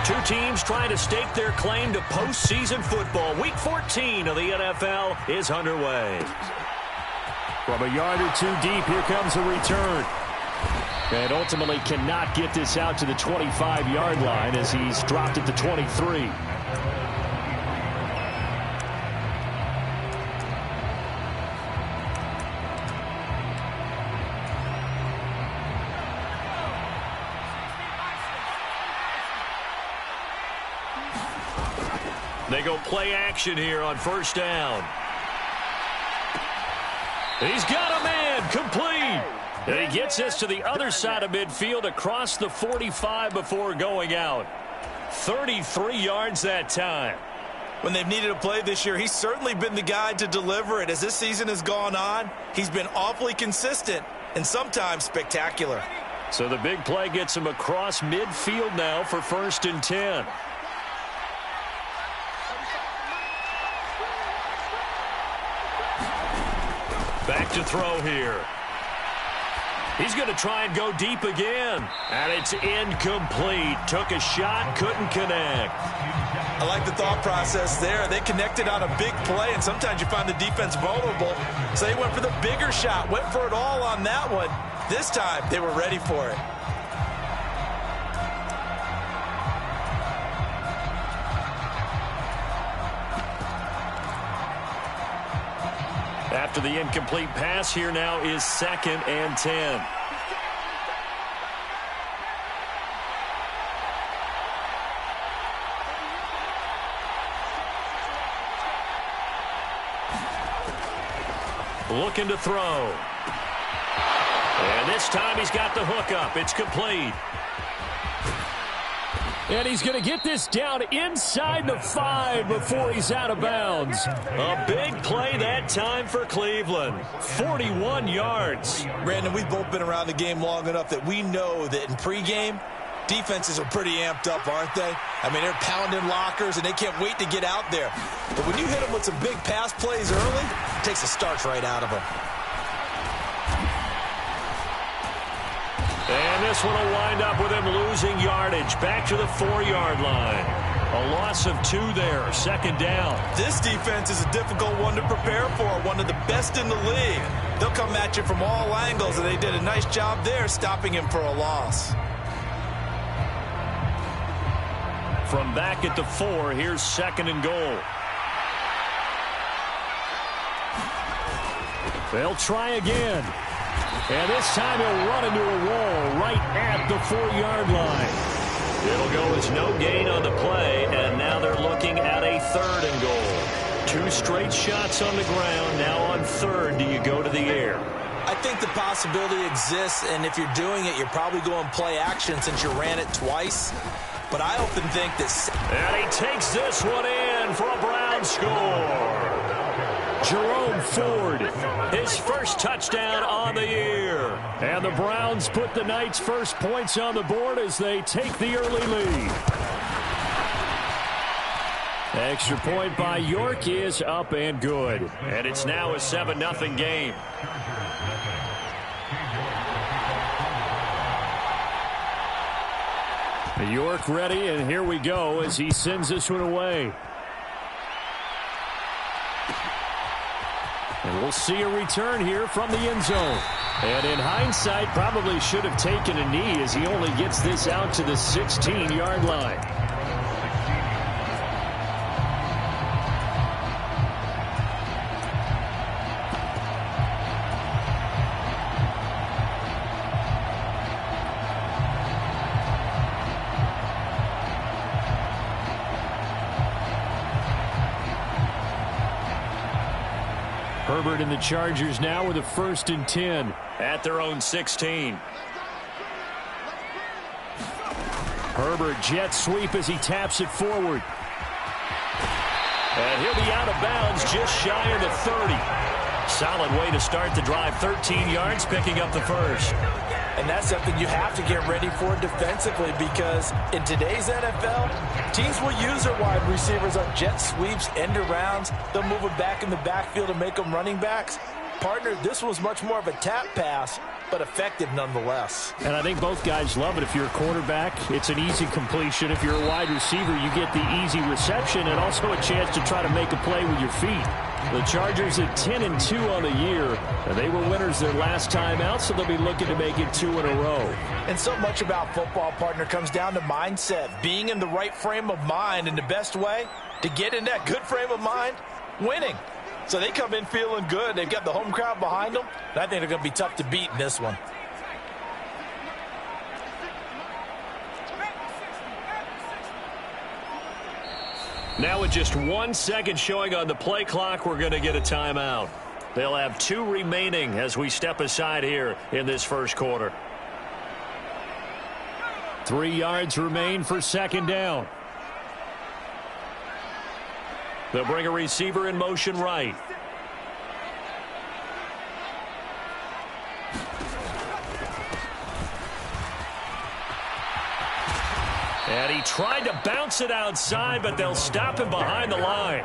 Two teams trying to stake their claim to postseason football. Week 14 of the NFL is underway. From a yard or two deep, here comes a return. And ultimately cannot get this out to the 25-yard line as he's dropped at the 23. They go play action here on first down. He's got a man, complete. And he gets us to the other side of midfield across the 45 before going out. 33 yards that time. When they've needed a play this year, he's certainly been the guy to deliver it. As this season has gone on, he's been awfully consistent and sometimes spectacular. So the big play gets him across midfield now for 1st and 10. Back to throw here. He's going to try and go deep again. And it's incomplete. Took a shot, couldn't connect. I like the thought process there. They connected on a big play, and sometimes you find the defense vulnerable. So they went for the bigger shot, went for it all on that one. This time, they were ready for it. After the incomplete pass, here now is 2nd and 10. Looking to throw. And this time he's got the hook up. It's complete. And he's going to get this down inside the 5 before he's out of bounds. A big play that time for Cleveland. 41 yards. Brandon, we've both been around the game long enough that we know that in pregame, defenses are pretty amped up, aren't they? I mean, they're pounding lockers, and they can't wait to get out there. But when you hit them with some big pass plays early, it takes the starch right out of them. And this one will wind up with him losing yardage. Back to the 4-yard line. A loss of 2 there. 2nd down. This defense is a difficult one to prepare for. One of the best in the league. They'll come at you from all angles, and they did a nice job there stopping him for a loss. From back at the 4, here's 2nd and goal. They'll try again. And this time he'll run into a wall right at the 4-yard line. It'll go as no gain on the play, and now they're looking at a 3rd and goal. 2 straight shots on the ground. Now on 3rd, do you go to the air? I think the possibility exists, and if you're doing it, you're probably going play action since you ran it twice. But I often think that... And he takes this one in for a Brown score. Jerome Ford, his first touchdown on the year. And the Browns put the Knights' first points on the board as they take the early lead. Extra point by York is up and good. And it's now a 7-0 game. York ready, and here we go as he sends this one away. And we'll see a return here from the end zone. And in hindsight, probably should have taken a knee as he only gets this out to the 16-yard line. Herbert and the Chargers now with a 1st and 10 at their own 16. Herbert jet sweep as he taps it forward. And he'll be out of bounds just shy of the 30. Solid way to start the drive. 13 yards, picking up the 1st. And that's something you have to get ready for defensively, because in today's NFL, teams will use their wide receivers on jet sweeps, end arounds. They'll move them back in the backfield and make them running backs. Partner, this was much more of a tap pass, but effective nonetheless. And I think both guys love it. If you're a quarterback, it's an easy completion. If you're a wide receiver, you get the easy reception and also a chance to try to make a play with your feet. The Chargers at 10-2 on the year. And they were winners their last time out, so they'll be looking to make it 2 in a row. And so much about football, partner, comes down to mindset. Being in the right frame of mind, and the best way to get in that good frame of mind, winning. So they come in feeling good. They've got the home crowd behind them. And I think they're going to be tough to beat in this one. Now with just 1 second showing on the play clock, we're going to get a timeout. They'll have 2 remaining as we step aside here in this first quarter. 3 yards remain for second down. They'll bring a receiver in motion right. And he tried to bounce it outside, but they'll stop him behind the line.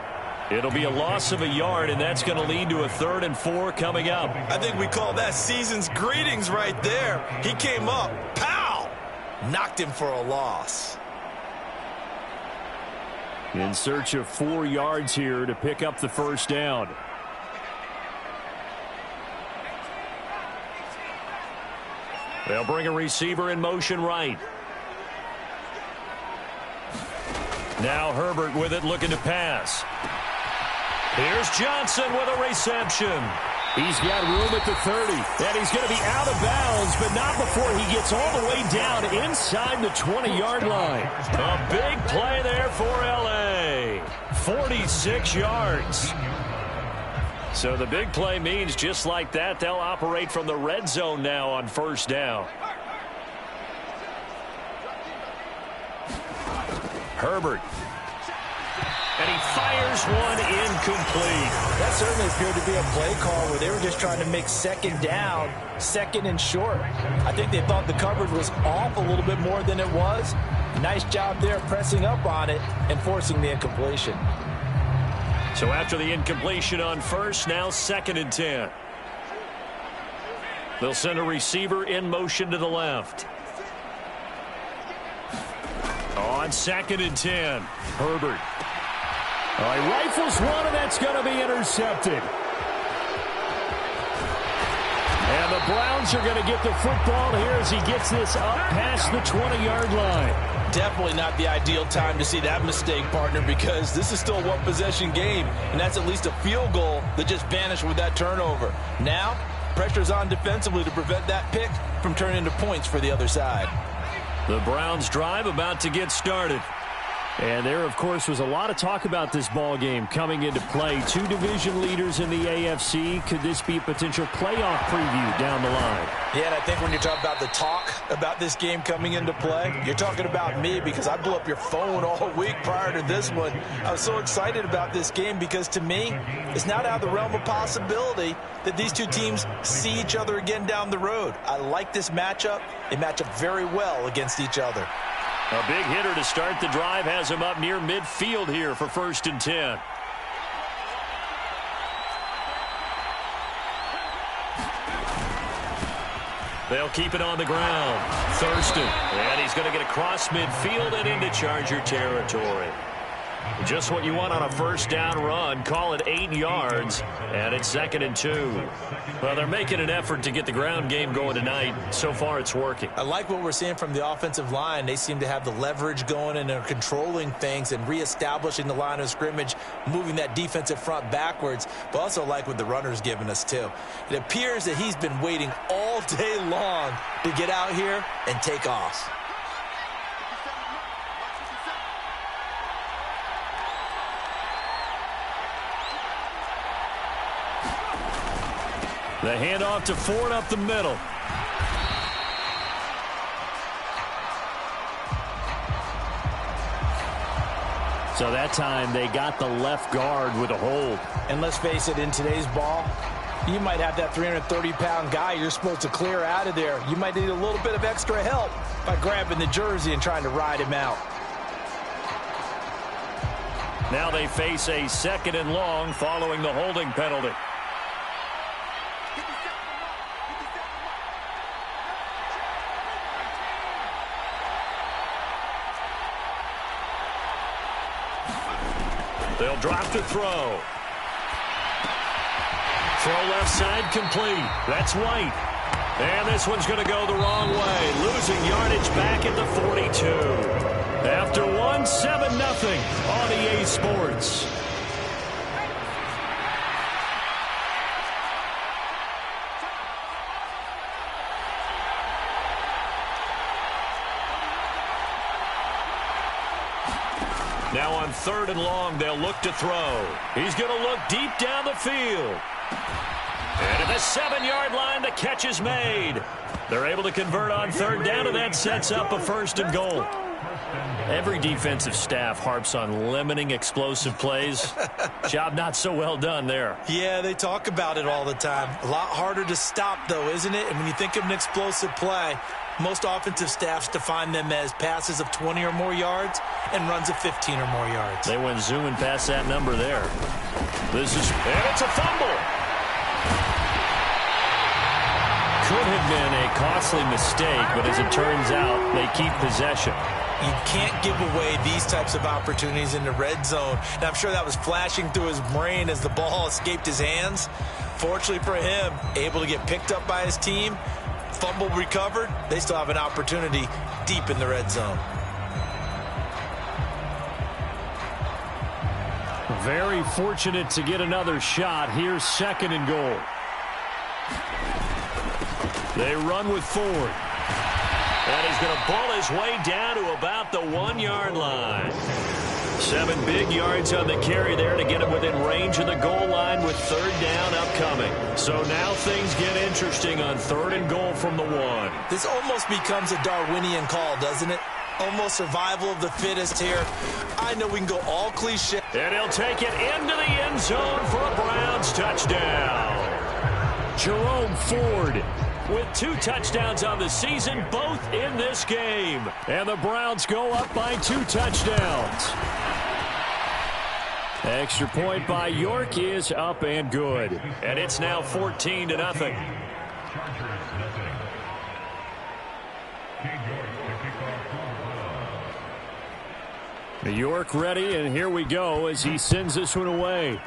It'll be a loss of a yard, and that's going to lead to a 3rd and 4 coming up. I think we call that season's greetings right there. He came up, pow! Knocked him for a loss. In search of 4 yards here to pick up the first down. They'll bring a receiver in motion right. Now Herbert with it, looking to pass. Here's Johnson with a reception. He's got room at the 30. And he's going to be out of bounds, but not before he gets all the way down inside the 20-yard line. A big play there for L.A. 46 yards. So the big play means just like that, they'll operate from the red zone now on first down. Herbert. And he fires one incomplete. That certainly appeared to be a play call where they were just trying to make second down, second and short. I think they thought the coverage was off a little bit more than it was. Nice job there pressing up on it and forcing the incompletion. So after the incompletion on first, now 2nd and 10. They'll send a receiver in motion to the left. On 2nd and 10, Herbert. He rifles one, and that's going to be intercepted. And the Browns are going to get the football here as he gets this up past the 20-yard line. Definitely not the ideal time to see that mistake, partner, because this is still a one-possession game, and that's at least a field goal that just vanished with that turnover. Now, pressure's on defensively to prevent that pick from turning into points for the other side. The Browns drive about to get started. And there, of course, was a lot of talk about this ball game coming into play. 2 division leaders in the AFC. Could this be a potential playoff preview down the line? Yeah, and I think when you talk about the talk about this game coming into play, you're talking about me because I blew up your phone all week prior to this one. I was so excited about this game because, to me, it's not out of the realm of possibility that these two teams see each other again down the road. I like this matchup. They match up very well against each other. A big hitter to start the drive has him up near midfield here for 1st and 10. They'll keep it on the ground. Thurston. And he's going to get across midfield and into Charger territory. Just what you want on a first down run. Call it 8 yards, and it's 2nd and 2. Well, they're making an effort to get the ground game going tonight. So far, it's working. I like what we're seeing from the offensive line. They seem to have the leverage going, and they're controlling things and reestablishing the line of scrimmage, moving that defensive front backwards, but also like what the runner's giving us, too. It appears that he's been waiting all day long to get out here and take off. The handoff to Ford up the middle. So that time they got the left guard with a hold. And let's face it, in today's ball, you might have that 330-pound guy you're supposed to clear out of there. You might need a little bit of extra help by grabbing the jersey and trying to ride him out. Now they face a 2nd and long following the holding penalty. They'll drop to throw. Throw left side complete. That's White. And this one's going to go the wrong way. Losing yardage back at the 42. After one, 7-0 on EA Sports. Now on 3rd and long, they'll look to throw. He's going to look deep down the field. And at the 7-yard line, the catch is made. They're able to convert on 3rd down, and that sets up a 1st and goal. Every defensive staff harps on limiting explosive plays. Job not so well done there. Yeah, they talk about it all the time. A lot harder to stop, though, isn't it? And when you think of an explosive play, most offensive staffs define them as passes of 20 or more yards and runs of 15 or more yards. They went zooming past that number there. And it's a fumble. Could have been a costly mistake, but as it turns out, they keep possession. You can't give away these types of opportunities in the red zone. And I'm sure that was flashing through his brain as the ball escaped his hands. Fortunately for him, able to get picked up by his team, fumble recovered. They still have an opportunity deep in the red zone. Very fortunate to get another shot. Here's 2nd and goal. They run with Ford. And he's going to ball his way down to about the 1-yard line. 7 big yards on the carry there to get him within range of the goal line with 3rd down upcoming. So now things get interesting on 3rd and goal from the 1. This almost becomes a Darwinian call, doesn't it? Almost survival of the fittest here. I know we can go all cliche. And he'll take it into the end zone for a Browns touchdown. Jerome Ford with 2 touchdowns on the season, both in this game. And the Browns go up by 2 touchdowns. Extra point by York is up and good. And it's now 14-0. York ready, and here we go as he sends this one away.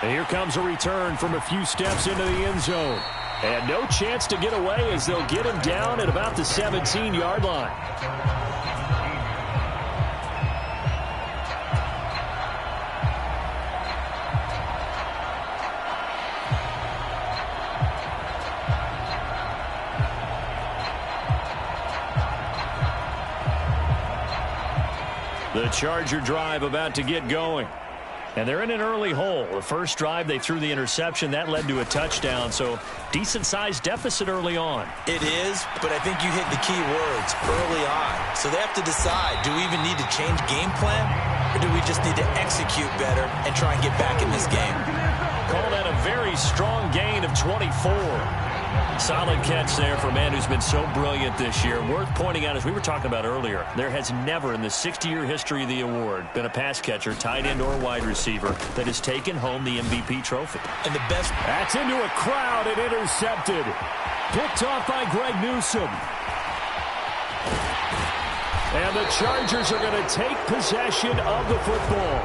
And here comes a return from a few steps into the end zone. And no chance to get away as they'll get him down at about the 17-yard line. The Charger drive about to get going. And they're in an early hole. The first drive, they threw the interception. That led to a touchdown, so decent-sized deficit early on. It is, but I think you hit the key words early on. So they have to decide, do we even need to change game plan, or do we just need to execute better and try and get back in this game? Call that a very strong gain of 24. Solid catch there for a man who's been so brilliant this year. Worth pointing out, as we were talking about earlier, there has never in the 60-year history of the award been a pass catcher, tight end, or wide receiver that has taken home the MVP trophy. And the best... That's into a crowd and intercepted. Picked off by Greg Newsome. And the Chargers are going to take possession of the football.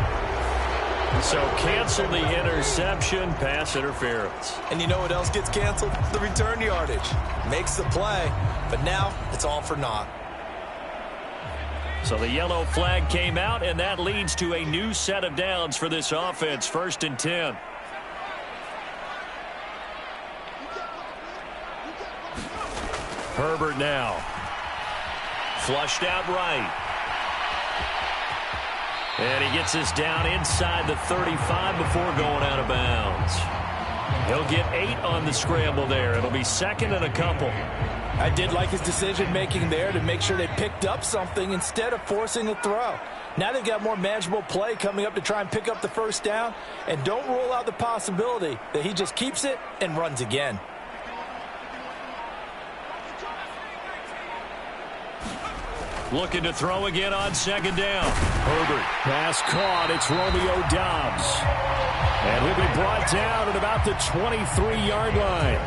So cancel the interception, pass interference. And you know what else gets canceled? The return yardage. Makes the play, but now it's all for naught. So the yellow flag came out, and that leads to a new set of downs for this offense. 1st and 10. Herbert now. Flushed out right. And he gets this down inside the 35 before going out of bounds. He'll get 8 on the scramble there. It'll be 2nd and a couple. I did like his decision-making there to make sure they picked up something instead of forcing a throw. Now they've got more manageable play coming up to try and pick up the 1st down. And don't rule out the possibility that he just keeps it and runs again. Looking to throw again on 2nd down. Herbert. Pass caught. It's Romeo Doubs. And he'll be brought down at about the 23-yard line.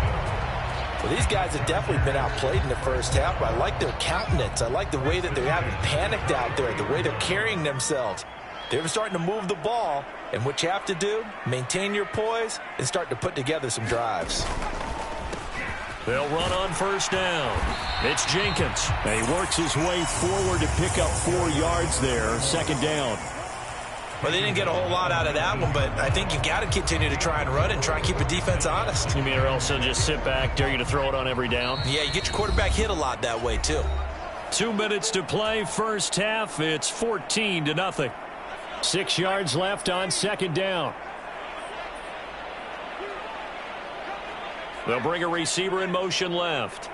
Well, these guys have definitely been outplayed in the first half, but I like their countenance. I like the way that they haven't panicked out there, the way they're carrying themselves. They're starting to move the ball, and what you have to do, maintain your poise and start to put together some drives. They'll run on first down. It's Jenkins. And he works his way forward to pick up 4 yards there. Second down. Well, they didn't get a whole lot out of that one, but I think you've got to continue to try and run and try and keep the defense honest. You mean or else they'll just sit back, dare you to throw it on every down? Yeah, you get your quarterback hit a lot that way, too. 2 minutes to play, first half. It's 14-0. 6 yards left on second down. They'll bring a receiver in motion left.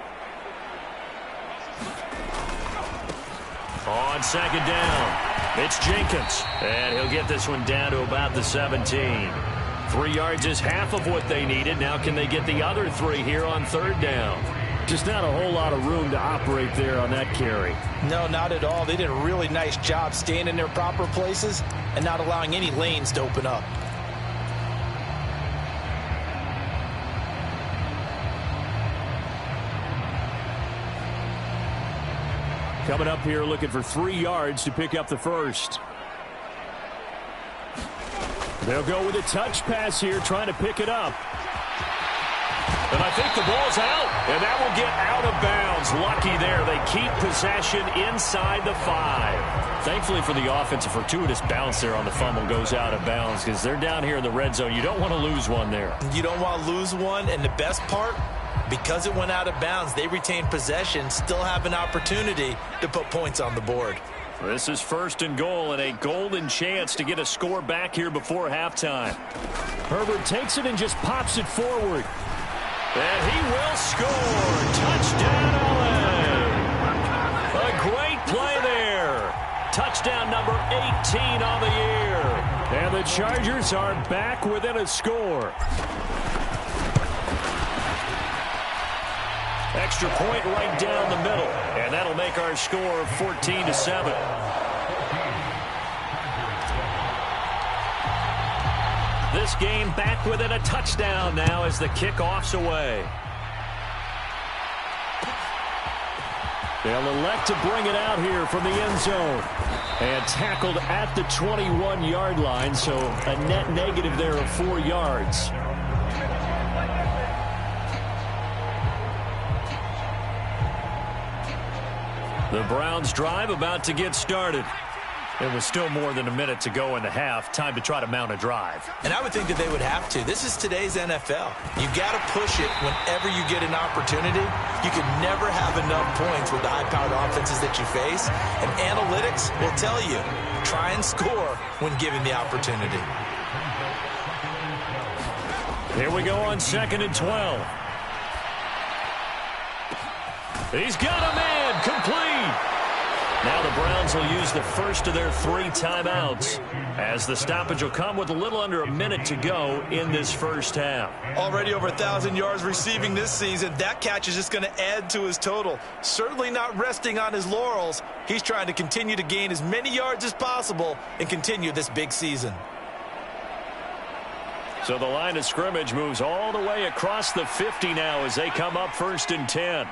On second down, it's Jenkins. And he'll get this one down to about the 17. 3 yards is half of what they needed. Now can they get the other 3 here on third down? Just not a whole lot of room to operate there on that carry. No, not at all. They did a really nice job staying in their proper places and not allowing any lanes to open up. Coming up here looking for 3 yards to pick up the first. They'll go with a touch pass here, trying to pick it up. And I think the ball's out, and that will get out of bounds. Lucky there. They keep possession inside the 5. Thankfully for the offense, a fortuitous bounce there on the fumble goes out of bounds because they're down here in the red zone. You don't want to lose one there. You don't want to lose one, and the best part, because it went out of bounds, they retained possession, still have an opportunity to put points on the board. This is first and goal and a golden chance to get a score back here before halftime. Herbert takes it and just pops it forward. And he will score. Touchdown, LA. A great play there. Touchdown number 18 on the year. And the Chargers are back within a score. Extra point right down the middle. And that'll make our score 14-7. This game back within a touchdown now as the kickoff's away. They'll elect to bring it out here from the end zone. And tackled at the 21-yard line, so a net negative there of 4 yards. The Browns drive about to get started. There was still more than a minute to go in the half. Time to try to mount a drive. And I would think that they would have to. This is today's NFL. You got to push it whenever you get an opportunity. You can never have enough points with the high-powered offenses that you face. And analytics will tell you, try and score when given the opportunity. Here we go on 2nd and 12. He's got a man complete. Now the Browns will use the first of their 3 timeouts as the stoppage will come with a little under a minute to go in this first half. Already over 1,000 yards receiving this season. That catch is just going to add to his total. Certainly not resting on his laurels. He's trying to continue to gain as many yards as possible and continue this big season. So the line of scrimmage moves all the way across the 50 now as they come up 1st and 10.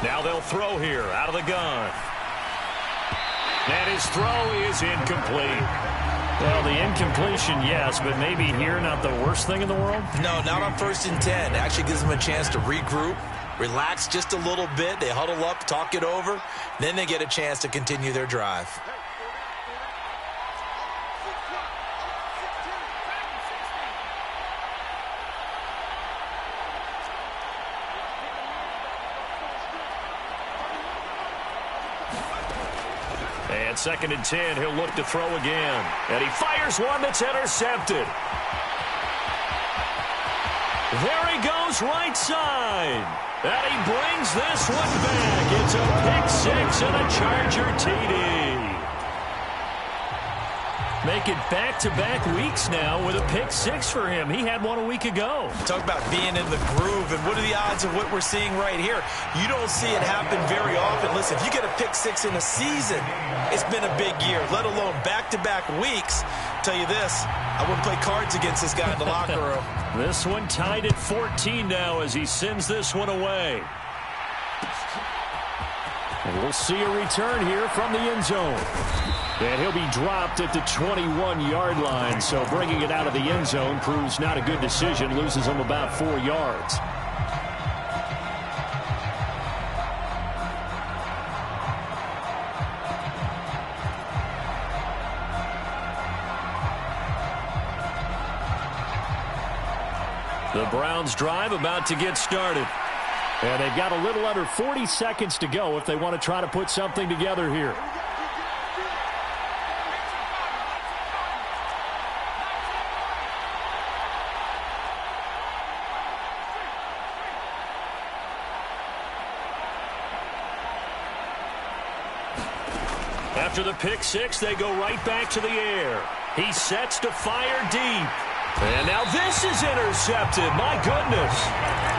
Now they'll throw here out of the gun. And his throw is incomplete. Well, the incompletion, yes, but maybe here not the worst thing in the world? No, not on 1st and 10. It actually gives them a chance to regroup, relax just a little bit. They huddle up, talk it over. Then they get a chance to continue their drive. And 2nd and 10, he'll look to throw again. And he fires one that's intercepted. There he goes right side. And he brings this one back. It's a pick 6 and a Charger TD. Make it back-to-back weeks now with a pick six for him. He had one a week ago. Talk about being in the groove, and what are the odds of what we're seeing right here? You don't see it happen very often. Listen, if you get a pick six in a season, it's been a big year, let alone back-to-back weeks. Tell you this, I wouldn't play cards against this guy in the locker room. This one tied at 14 now as he sends this one away. And we'll see a return here from the end zone. And he'll be dropped at the 21-yard line, so bringing it out of the end zone proves not a good decision, loses him about 4 yards. The Browns drive about to get started. And they've got a little under 40 seconds to go if they want to try to put something together here. After the pick six, they go right back to the air. He sets to fire deep. And now this is intercepted. My goodness.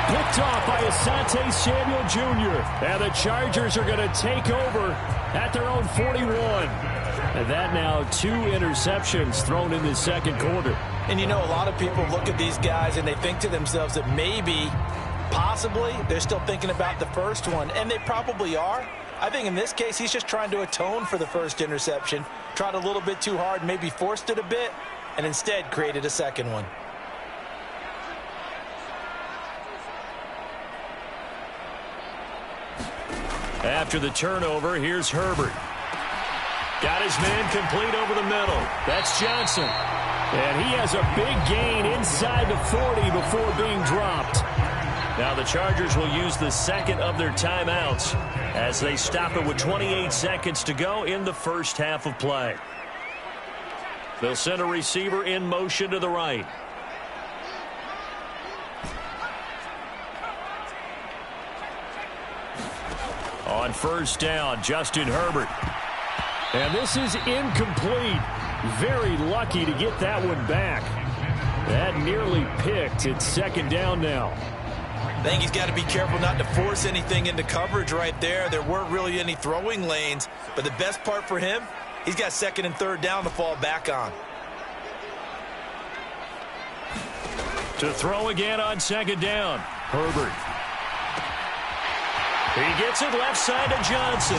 Picked off by Asante Samuel Jr. And the Chargers are going to take over at their own 41. And that now 2 interceptions thrown in the second quarter. And you know, a lot of people look at these guys and they think to themselves that maybe, possibly, they're still thinking about the first one. And they probably are. I think in this case, he's just trying to atone for the first interception. Tried a little bit too hard, maybe forced it a bit, and instead created a second one. After the turnover, here's Herbert. Got his man complete over the middle. That's Johnson. And he has a big gain inside the 40 before being dropped. Now the Chargers will use the second of their timeouts as they stop it with 28 seconds to go in the first half of play. They'll send a receiver in motion to the right. On first down, Justin Herbert. And this is incomplete. Very lucky to get that one back. That nearly picked. It's second down now. I think he's got to be careful not to force anything into coverage right there. There weren't really any throwing lanes, but the best part for him, he's got second and third down to fall back on. To throw again on second down, Herbert. He gets it left side to Johnson.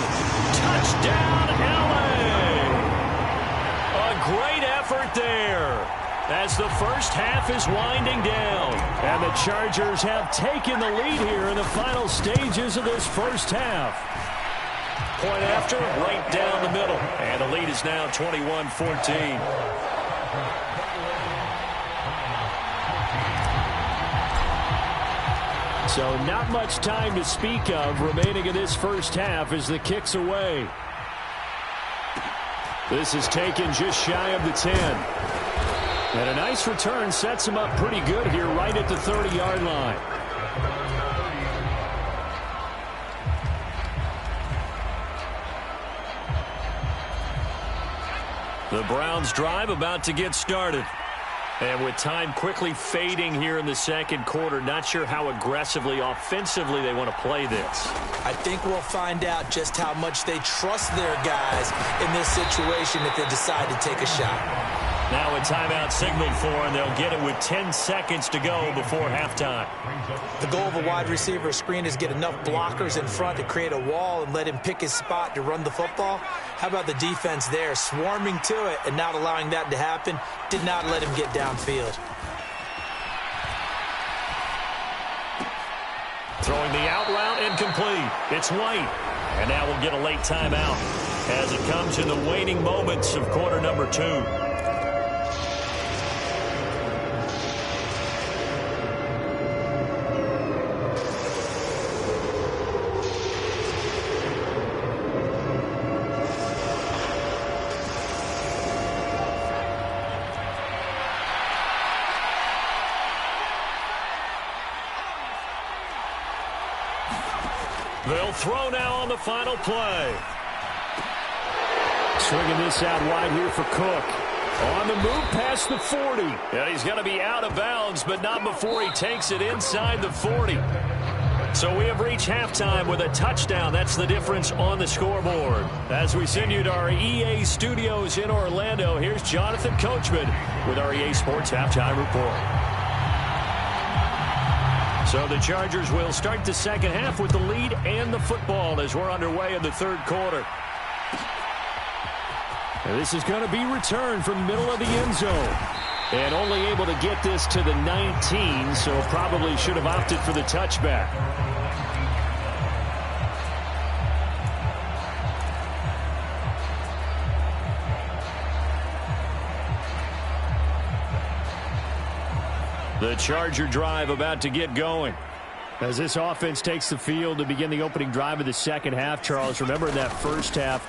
Touchdown, LA! A great effort there as the first half is winding down. And the Chargers have taken the lead here in the final stages of this first half. Point after, right down the middle. And the lead is now 21-14. So not much time to speak of remaining in this first half as the kick's away. This is taken just shy of the 10. And a nice return sets him up pretty good here right at the 30-yard line. The Browns drive about to get started. And with time quickly fading here in the second quarter, not sure how aggressively, offensively they want to play this. I think we'll find out just how much they trust their guys in this situation if they decide to take a shot. Now a timeout signaled for, and they'll get it with 10 seconds to go before halftime. The goal of a wide receiver screen is get enough blockers in front to create a wall and let him pick his spot to run the football. How about the defense there, swarming to it and not allowing that to happen? Did not let him get downfield. Throwing the out route incomplete. It's White. And now we'll get a late timeout as it comes in the waning moments of quarter number 2. They'll throw now on the final play. Swinging this out wide here for Cook. On the move past the 40. And he's going to be out of bounds, but not before he takes it inside the 40. So we have reached halftime with a touchdown. That's the difference on the scoreboard. As we send you to our EA studios in Orlando, here's Jonathan Coachman with our EA Sports Halftime Report. So the Chargers will start the second half with the lead and the football as we're underway in the third quarter. And this is going to be returned from the middle of the end zone. And only able to get this to the 19, so probably should have opted for the touchback. The Charger drive about to get going. As this offense takes the field to begin the opening drive of the second half, Charles, remember in that first half,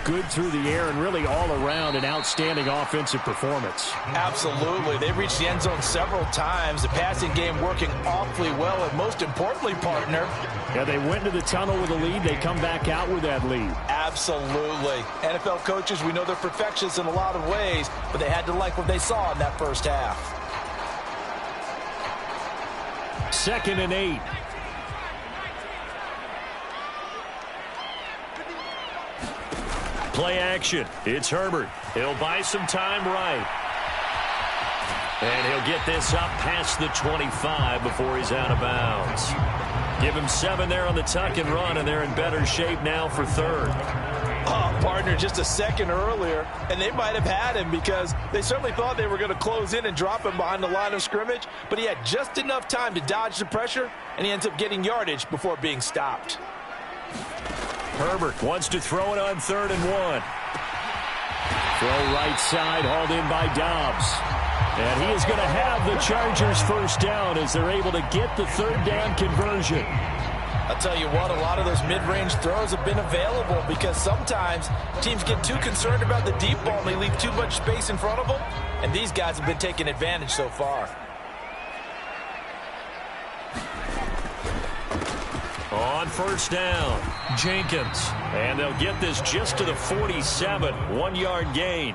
good through the air and really all around an outstanding offensive performance. Absolutely. They reached the end zone several times. The passing game working awfully well, and most importantly, partner. Yeah, they went to the tunnel with a lead. They come back out with that lead. Absolutely. NFL coaches, we know they're perfectionists in a lot of ways, but they had to like what they saw in that first half. 2nd and 8. Play action. It's Herbert. He'll buy some time right. And he'll get this up past the 25 before he's out of bounds. Give him 7 there on the tuck and run, and they're in better shape now for third. Oh, partner, just a second earlier, and they might have had him because they certainly thought they were going to close in and drop him behind the line of scrimmage, but he had just enough time to dodge the pressure, and he ends up getting yardage before being stopped. Herbert wants to throw it on 3rd and 1. Throw right side, hauled in by Dobbs. And he is going to have the Chargers first down as they're able to get the third down conversion. I'll tell you what, a lot of those mid-range throws have been available because sometimes teams get too concerned about the deep ball and they leave too much space in front of them, and these guys have been taking advantage so far. On first down, Jenkins. And they'll get this just to the 47, 1-yard gain.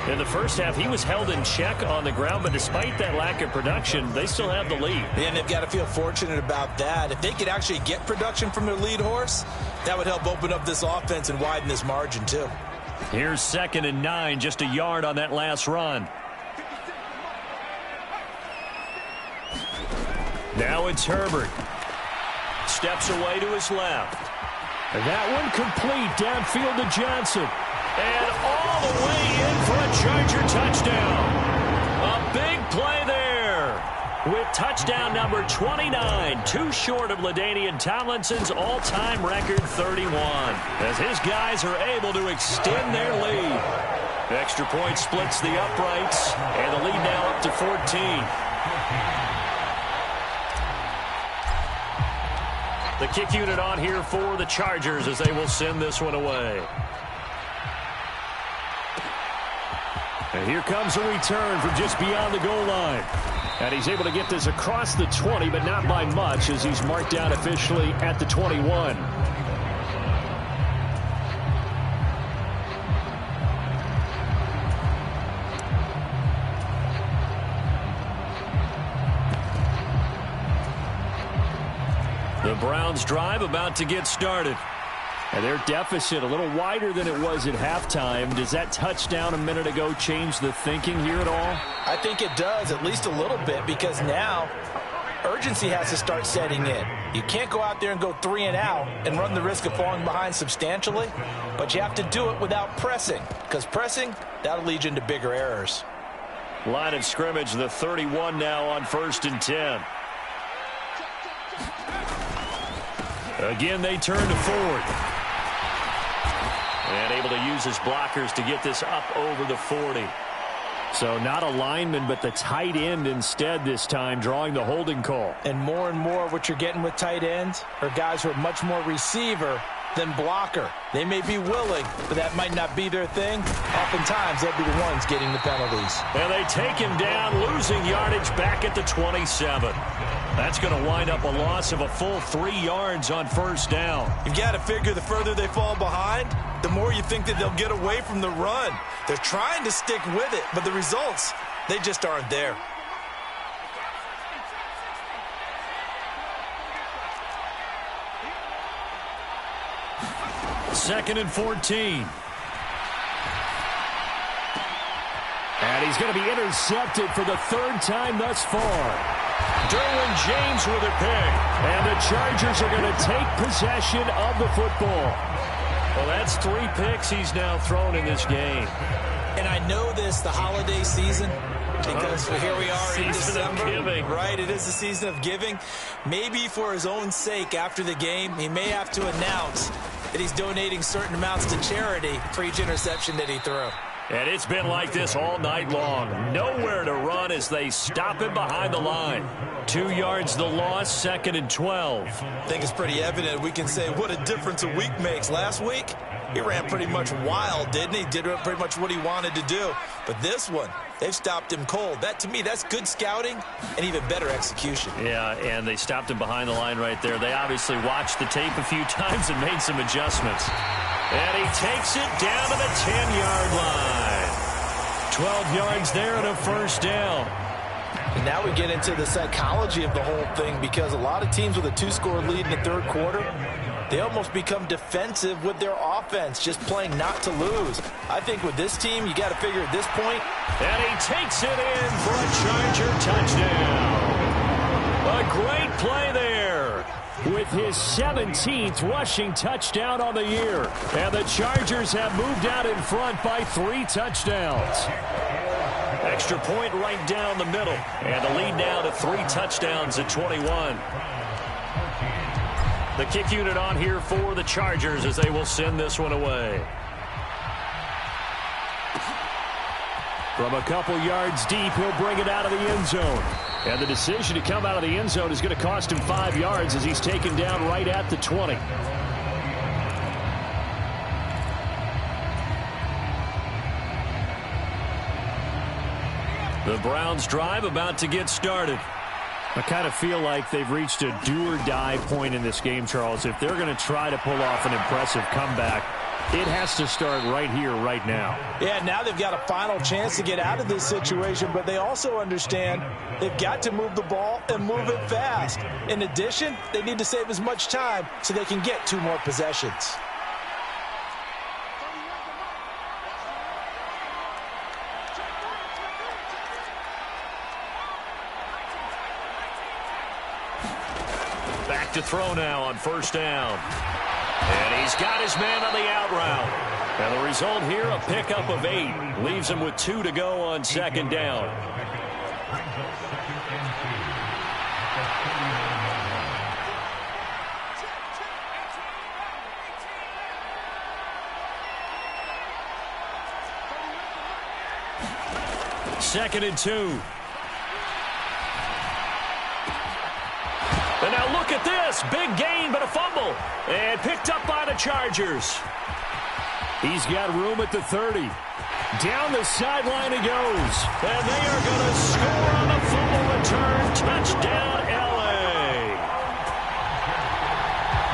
In the first half, he was held in check on the ground, but despite that lack of production, they still have the lead. And they've got to feel fortunate about that. If they could actually get production from their lead horse, that would help open up this offense and widen this margin too. Here's 2nd and 9, just a yard on that last run. Now it's Herbert. Steps away to his left. And that one complete downfield to Johnson. And all the way in for a Charger touchdown. A big play there with touchdown number 29, too short of LaDainian Tomlinson's all-time record 31, as his guys are able to extend their lead. Extra point splits the uprights, and the lead now up to 14. The kick unit on here for the Chargers as they will send this one away. And here comes a return from just beyond the goal line. And he's able to get this across the 20, but not by much as he's marked out officially at the 21. The Browns drive about to get started. And their deficit a little wider than it was at halftime. Does that touchdown a minute ago change the thinking here at all? I think it does, at least a little bit, because now urgency has to start setting in. You can't go out there and go 3 and out and run the risk of falling behind substantially, but you have to do it without pressing, because pressing, that'll lead you into bigger errors. Line of scrimmage, the 31 now on 1st and 10. Again, they turn to Ford. And able to use his blockers to get this up over the 40. So not a lineman, but the tight end instead this time, drawing the holding call. And more what you're getting with tight ends are guys who are much more receiver than blocker. They may be willing, but that might not be their thing. Oftentimes, they'll be the ones getting the penalties. And they take him down, losing yardage back at the 27. That's going to wind up a loss of a full 3 yards on first down. You've got to figure the further they fall behind, the more you think that they'll get away from the run. They're trying to stick with it, but the results, they just aren't there. Second and 14. And he's going to be intercepted for the 3rd time thus far. Derwin James with a pick. And the Chargers are going to take possession of the football. Well, that's 3 picks he's now thrown in this game. And I know this, the holiday season, because here we are in December, right? It is the season of giving. Maybe for his own sake after the game, he may have to announce that he's donating certain amounts to charity for each interception that he threw. And it's been like this all night long. Nowhere to run as they stop him behind the line. 2 yards the loss, 2nd and 12. I think it's pretty evident. We can say what a difference a week makes. Last week, he ran pretty much wild, didn't he? Did pretty much what he wanted to do. But this one, they've stopped him cold. That, to me, that's good scouting and even better execution. Yeah, and they stopped him behind the line right there. They obviously watched the tape a few times and made some adjustments. And he takes it down to the 10-yard line. 12 yards there and a first down. And now we get into the psychology of the whole thing, because a lot of teams with a 2-score lead in the 3rd quarter, they almost become defensive with their offense, just playing not to lose. I think with this team, you got to figure at this point. And he takes it in for a Charger touchdown. A great play there. With his 17th rushing touchdown on the year. And the Chargers have moved out in front by 3 touchdowns. Extra point right down the middle. And the lead now to 3 touchdowns at 21. The kick unit on here for the Chargers as they will send this one away. From a couple yards deep, he'll bring it out of the end zone. And the decision to come out of the end zone is going to cost him 5 yards as he's taken down right at the 20. The Browns drive about to get started. I kind of feel like they've reached a do-or-die point in this game, Charles. If they're going to try to pull off an impressive comeback, it has to start right here, right now. Yeah, now they've got a final chance to get out of this situation, but they also understand they've got to move the ball and move it fast. In addition, they need to save as much time so they can get 2 more possessions. Back to throw now on first down. And he's got his man on the out route. And the result here, a pickup of 8. Leaves him with 2 to go on 2nd down. Second and 2. And now look at this. Big gain, but a fumble. And picked up by the Chargers. He's got room at the 30. Down the sideline he goes. And they are going to score on the fumble return. Touchdown, L.A.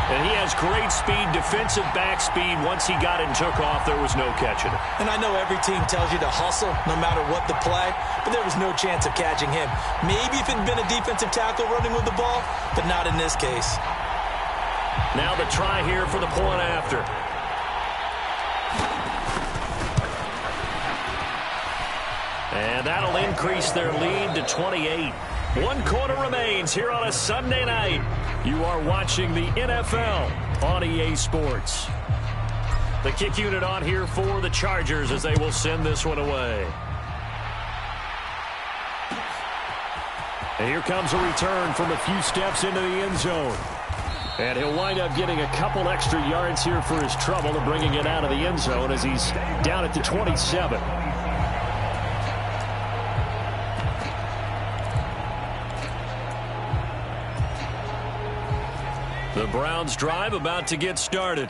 And he has great speed, defensive back speed. Once he got it and took off, there was no catching it. And I know every team tells you to hustle no matter what the play, but there was no chance of catching him. Maybe if it had been a defensive tackle running with the ball, but not in this case. Now the try here for the point after. And that'll increase their lead to 28. 1 quarter remains here on a Sunday night. You are watching the NFL on EA Sports. The kick unit on here for the Chargers as they will send this one away. And here comes a return from a few steps into the end zone. And he'll wind up getting a couple extra yards here for his trouble and bringing it out of the end zone as he's down at the 27. The Browns drive about to get started.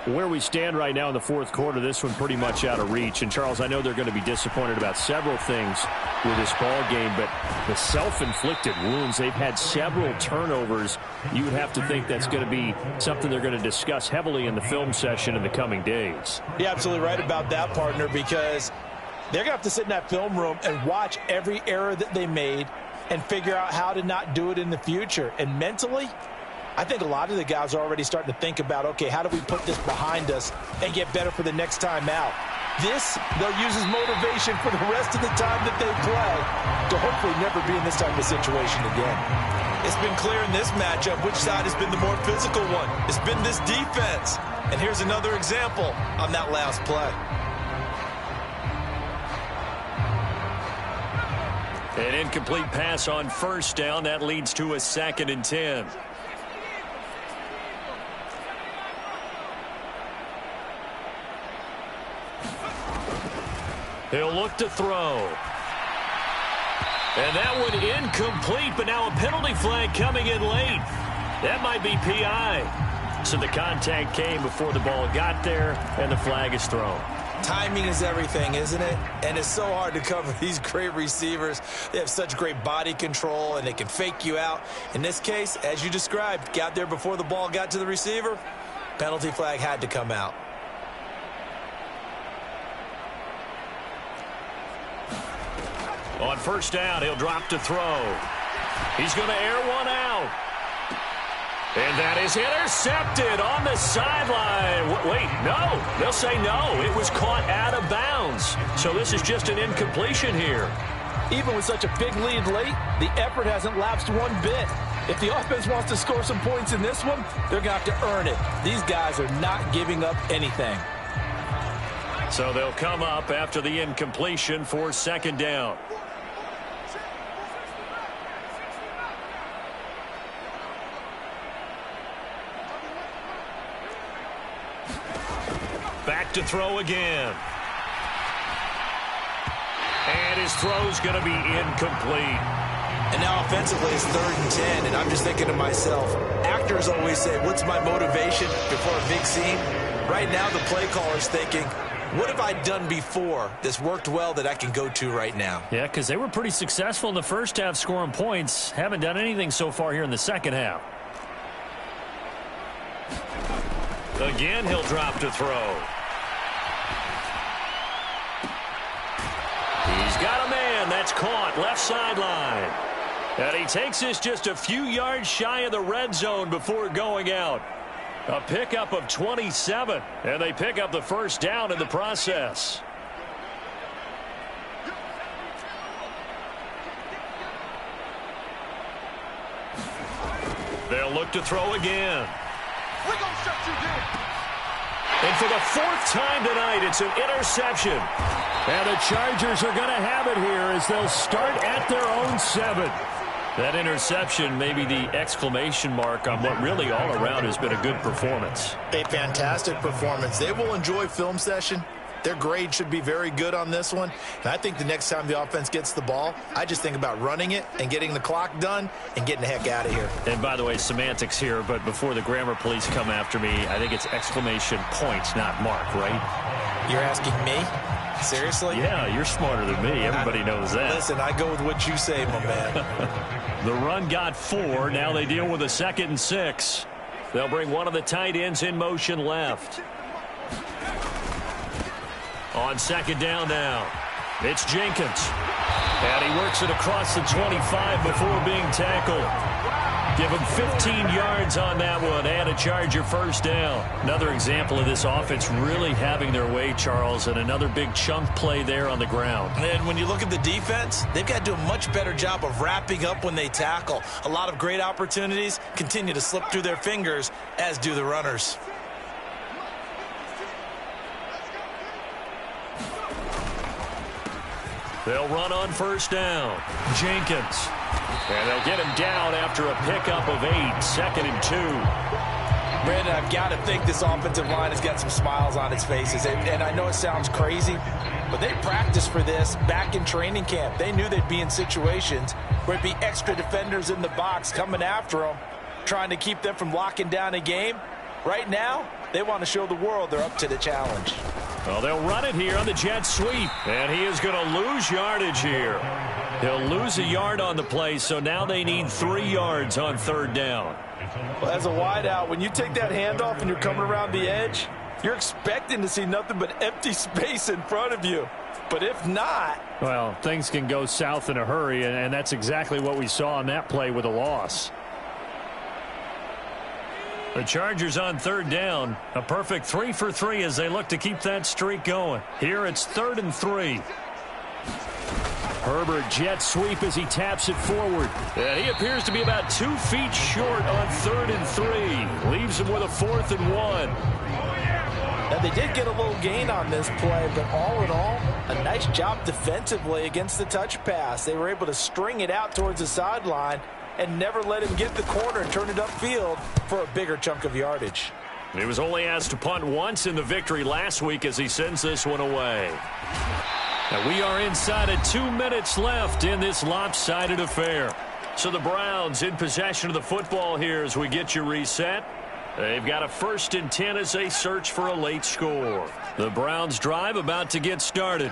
Where we stand right now in the fourth quarter, this one pretty much out of reach. And, Charles, I know they're going to be disappointed about several things with this ball game, but the self-inflicted wounds, they've had several turnovers. You would have to think that's going to be something they're going to discuss heavily in the film session in the coming days. You're absolutely right about that, partner, because they're going to have to sit in that film room and watch every error that they made and figure out how to not do it in the future. And mentally, I think a lot of the guys are already starting to think about, okay, how do we put this behind us and get better for the next time out? This, they'll use as motivation for the rest of the time that they play to hopefully never be in this type of situation again. It's been clear in this matchup which side has been the more physical one. It's been this defense. And here's another example on that last play. An incomplete pass on first down. That leads to a 2nd and 10. He'll look to throw. And that one incomplete, but now a penalty flag coming in late. That might be PI. So the contact came before the ball got there, and the flag is thrown. Timing is everything, isn't it? And it's so hard to cover these great receivers. They have such great body control, and they can fake you out. In this case, as you described, got there before the ball got to the receiver. Penalty flag had to come out. On first down, he'll drop to throw. He's going to air one out. And that is intercepted on the sideline. Wait, no. They'll say no. It was caught out of bounds. So this is just an incompletion here. Even with such a big lead late, the effort hasn't lapsed one bit. If the offense wants to score some points in this one, they're going to have to earn it. These guys are not giving up anything. So they'll come up after the incompletion for 2nd down. Back to throw again. And his throw's going to be incomplete. And now offensively it's 3rd and 10, and I'm just thinking to myself, actors always say, what's my motivation before a big scene? Right now the play caller's thinking, what have I done before that's worked well that I can go to right now? Yeah, because they were pretty successful in the first half scoring points. Haven't done anything so far here in the second half. Again, he'll drop to throw. He's got a man. That's caught left sideline. And he takes this just a few yards shy of the red zone before going out. A pickup of 27, and they pick up the first down in the process. They'll look to throw again. We're gonna shut you down. And for the 4th time tonight, it's an interception. And the Chargers are going to have it here as they'll start at their own 7. That interception may be the exclamation mark on what really all around has been a good performance. A fantastic performance. They will enjoy film session. Their grade should be very good on this one. And I think the next time the offense gets the ball, I just think about running it and getting the clock done and getting the heck out of here. And by the way, semantics here, but before the grammar police come after me, I think it's exclamation points, not mark, right? You're asking me? Seriously? Yeah, you're smarter than me. Everybody knows that. Listen, I go with what you say, my man. The run got 4. Now they deal with a 2nd and 6. They'll bring one of the tight ends in motion left. On 2nd down now, it's Jenkins. And he works it across the 25 before being tackled. Give him 15 yards on that one and a Charger first down. Another example of this offense really having their way, Charles, and another big chunk play there on the ground. And when you look at the defense, they've got to do a much better job of wrapping up when they tackle. A lot of great opportunities continue to slip through their fingers, as do the runners. They'll run on first down. Jenkins. And they'll get him down after a pickup of 8, 2nd and 2. Brandon, I've got to think this offensive line has got some smiles on its faces. And I know it sounds crazy, but they practiced for this back in training camp. They knew they'd be in situations where it'd be extra defenders in the box coming after them, trying to keep them from locking down a game. Right now, They want to show the world they're up to the challenge. Well, they'll run it here on the jet sweep, and he is going to lose yardage here. He'll lose a yard on the play, so now they need 3 yards on 3rd down. Well, as a wideout, when you take that handoff and you're coming around the edge, you're expecting to see nothing but empty space in front of you. But if not... Well, things can go south in a hurry, and that's exactly what we saw on that play with a loss. The Chargers on 3rd down. A perfect 3 for 3 as they look to keep that streak going. Here it's 3rd and 3. Herbert jet sweep as he taps it forward. And he appears to be about 2 feet short on 3rd and 3. Leaves him with a 4th and 1. Now, they did get a little gain on this play, but all in all, a nice job defensively against the touch pass. They were able to string it out towards the sideline and never let him get the corner and turn it upfield for a bigger chunk of yardage. He was only asked to punt once in the victory last week as he sends this one away. Now we are inside of 2 minutes left in this lopsided affair. So the Browns in possession of the football here as we get you reset. They've got a 1st and 10 as they search for a late score. The Browns drive about to get started.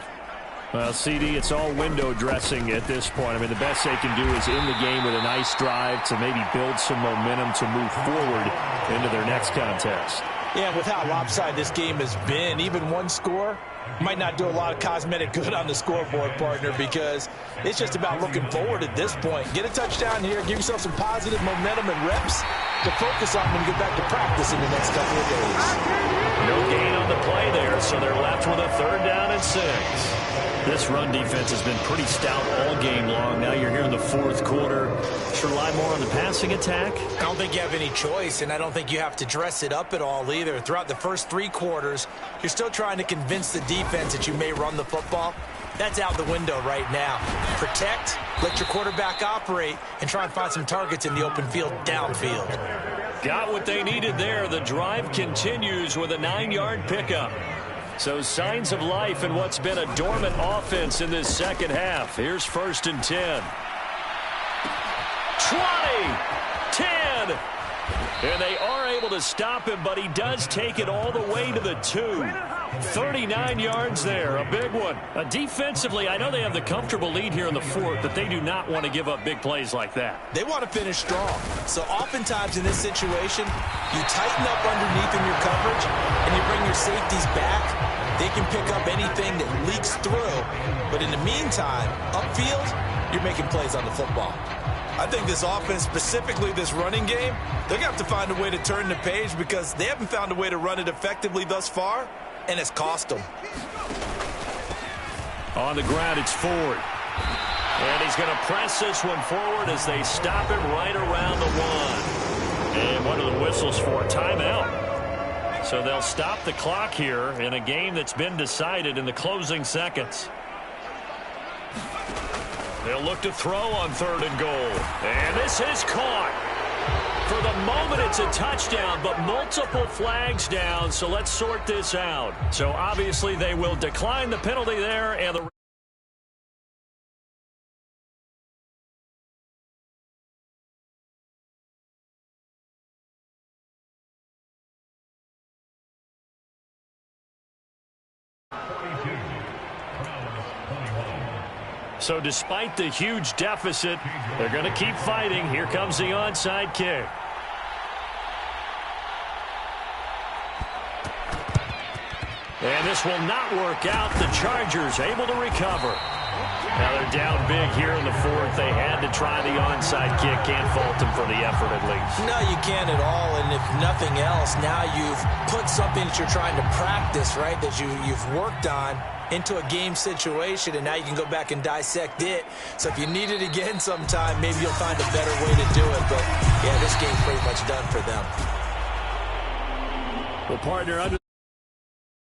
Well, CD, it's all window dressing at this point. I mean, the best they can do is end the game with a nice drive to maybe build some momentum to move forward into their next contest. Yeah, with how lopsided this game has been, even one score might not do a lot of cosmetic good on the scoreboard, partner, because it's just about looking forward at this point. Get a touchdown here, give yourself some positive momentum and reps to focus on when you get back to practice in the next couple of days. No gain on the play there, so they're left with a 3rd down and 6. This run defense has been pretty stout all game long. Now you're here in the 4th quarter. Should rely more on the passing attack? I don't think you have any choice, and I don't think you have to dress it up at all either. Throughout the first 3 quarters, you're still trying to convince the defense that you may run the football. That's out the window right now. Protect, let your quarterback operate, and try and find some targets in the open field downfield. Got what they needed there. The drive continues with a 9-yard pickup. So signs of life in what's been a dormant offense in this second half. Here's 1st and 10. 20, 10. And they are able to stop him, but he does take it all the way to the 2. 39 yards there, a big one. Defensively, I know they have the comfortable lead here in the 4th, but they do not want to give up big plays like that. They want to finish strong. So oftentimes in this situation, you tighten up underneath in your coverage, and you bring your safeties back. They can pick up anything that leaks through. But in the meantime, upfield, you're making plays on the football. I think this offense, specifically this running game, they're going to have to find a way to turn the page because they haven't found a way to run it effectively thus far, and it's cost them. On the ground, it's Ford. And he's going to press this one forward as they stop him right around the 1. And what are the whistles for? Timeout. So they'll stop the clock here in a game that's been decided in the closing seconds. They'll look to throw on 3rd and goal. And this is caught. For the moment, it's a touchdown, but multiple flags down, so let's sort this out. So obviously they will decline the penalty there, and the So despite the huge deficit, they're going to keep fighting. Here comes the onside kick. And this will not work out. The Chargers able to recover. Now they're down big here in the 4th. They had to try the onside kick. Can't fault them for the effort at least. No, you can't at all. And if nothing else, now you've put something that you're trying to practice, right, that you've worked on into a game situation, and now you can go back and dissect it. So if you need it again sometime, maybe you'll find a better way to do it. But, yeah, this game's pretty much done for them. Well, partner, under